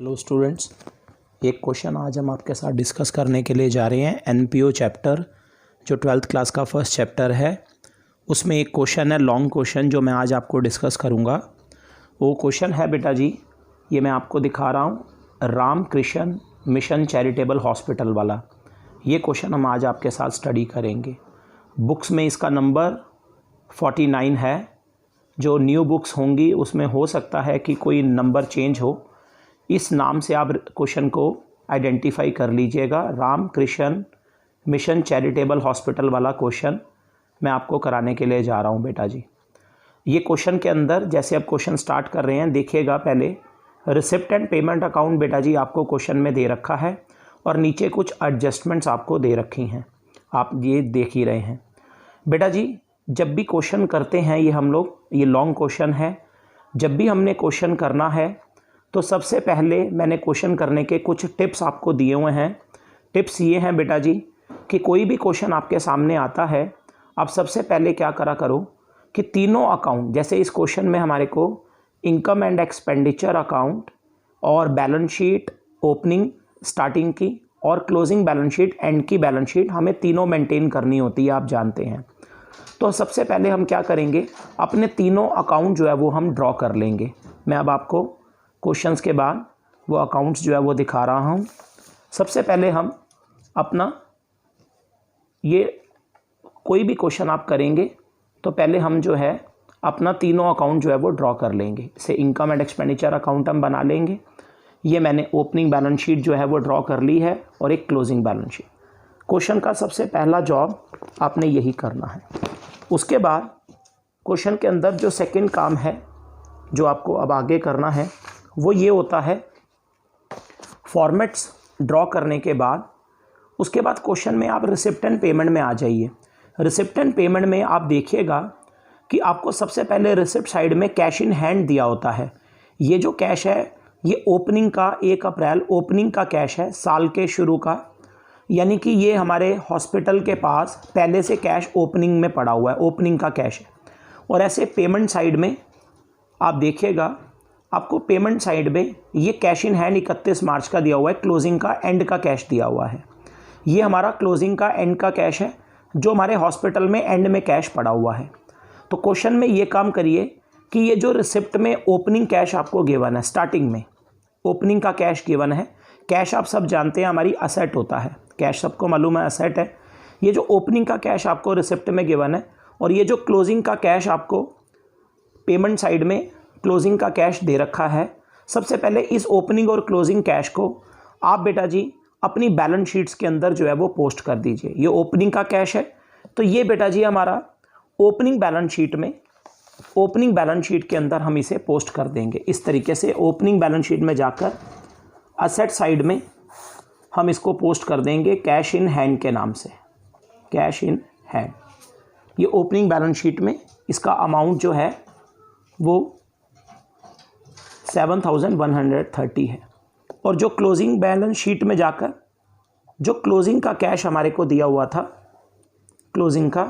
Hello students, एक question आज हम आपके साथ डिस्कस करने के लिए जा रहे हैं। एनपीओ चैप्टर जो 12th क्लास का फर्स्ट चैप्टर है, उसमें एक क्वेश्चन है, लॉन्ग क्वेश्चन, जो मैं आज आपको डिस्कस करूंगा। वो क्वेश्चन है बेटा जी, ये मैं आपको दिखा रहा हूँ, रामकृष्ण मिशन चैरिटेबल हॉस्पिटल वाला। ये क्वेश्चन हम आज आपके साथ स्टडी करेंगे। बुक्स में इसका नंबर 49 है। जो न्यू बुक्स होंगी उसमें हो सकता है कि कोई नंबर चेंज हो। इस नाम से आप क्वेश्चन को आइडेंटिफाई कर लीजिएगा। रामकृष्ण मिशन चैरिटेबल हॉस्पिटल वाला क्वेश्चन मैं आपको कराने के लिए जा रहा हूं बेटा जी। ये क्वेश्चन के अंदर जैसे आप क्वेश्चन स्टार्ट कर रहे हैं, देखिएगा पहले रिसिप्ट एंड पेमेंट अकाउंट बेटा जी आपको क्वेश्चन में दे रखा है और नीचे कुछ एडजस्टमेंट्स आपको दे रखी हैं, आप ये देख ही रहे हैं बेटा जी। जब भी क्वेश्चन करते हैं ये हम लोग, ये लॉन्ग क्वेश्चन है, जब भी हमने क्वेश्चन करना है तो सबसे पहले मैंने क्वेश्चन करने के कुछ टिप्स आपको दिए हुए हैं। टिप्स ये हैं बेटा जी कि कोई भी क्वेश्चन आपके सामने आता है, आप सबसे पहले क्या करा करो कि तीनों अकाउंट, जैसे इस क्वेश्चन में हमारे को इनकम एंड एक्सपेंडिचर अकाउंट और बैलेंस शीट ओपनिंग स्टार्टिंग की और क्लोजिंग बैलेंस शीट एंड की बैलेंस शीट हमें तीनों मेंटेन करनी होती है, आप जानते हैं। तो सबसे पहले हम क्या करेंगे, अपने तीनों अकाउंट जो है वो हम ड्रॉ कर लेंगे। मैं अब आपको क्वेश्चंस के बाद वो अकाउंट्स जो है वो दिखा रहा हूँ। सबसे पहले हम अपना ये कोई भी क्वेश्चन आप करेंगे तो पहले हम जो है अपना तीनों अकाउंट जो है वो ड्रॉ कर लेंगे। इसे इनकम एंड एक्सपेंडिचर अकाउंट हम बना लेंगे। ये मैंने ओपनिंग बैलेंस शीट जो है वो ड्रॉ कर ली है और एक क्लोजिंग बैलेंस शीट। क्वेश्चन का सबसे पहला जॉब आपने यही करना है। उसके बाद क्वेश्चन के अंदर जो सेकंड काम है जो आपको अब आगे करना है वो ये होता है, फॉर्मेट्स ड्रॉ करने के बाद उसके बाद क्वेश्चन में आप रिसिप्ट एंड पेमेंट में आ जाइए। रिसिप्ट एंड पेमेंट में आप देखिएगा कि आपको सबसे पहले रिसिप्ट साइड में कैश इन हैंड दिया होता है। ये जो कैश है ये ओपनिंग का 1 अप्रैल ओपनिंग का कैश है, साल के शुरू का, यानी कि ये हमारे हॉस्पिटल के पास पहले से कैश ओपनिंग में पड़ा हुआ है, ओपनिंग का कैश है। और ऐसे पेमेंट साइड में आप देखिएगा, आपको पेमेंट साइड में ये कैश इन हैंड 31 मार्च का दिया हुआ है, क्लोजिंग का एंड का कैश दिया हुआ है। ये हमारा क्लोजिंग का एंड का कैश है जो हमारे हॉस्पिटल में एंड में कैश पड़ा हुआ है। तो क्वेश्चन में ये काम करिए कि ये जो रिसिप्ट में ओपनिंग कैश आपको गिवन है, स्टार्टिंग में ओपनिंग का कैश गिवन है। कैश आप सब जानते हैं हमारी असेट होता है, कैश सबको मालूम है असेट है। ये जो ओपनिंग का कैश आपको रिसिप्ट में गिवन है और ये जो क्लोजिंग का कैश आपको पेमेंट साइड में क्लोजिंग का कैश दे रखा है। सबसे पहले इस ओपनिंग और क्लोजिंग कैश को आप बेटा जी अपनी बैलेंस शीट्स के अंदर जो है वो पोस्ट कर दीजिए। ये ओपनिंग का कैश है तो ये बेटा जी हमारा ओपनिंग बैलेंस शीट में, ओपनिंग बैलेंस शीट के अंदर हम इसे पोस्ट कर देंगे। इस तरीके से ओपनिंग बैलेंस शीट में जाकर असेट साइड में हम इसको पोस्ट कर देंगे कैश इन हैंड के नाम से, कैश इन हैंड। ये ओपनिंग बैलेंस शीट में इसका अमाउंट जो है वो 7130 है। और जो क्लोजिंग बैलेंस शीट में जाकर जो क्लोजिंग का कैश हमारे को दिया हुआ था, क्लोजिंग का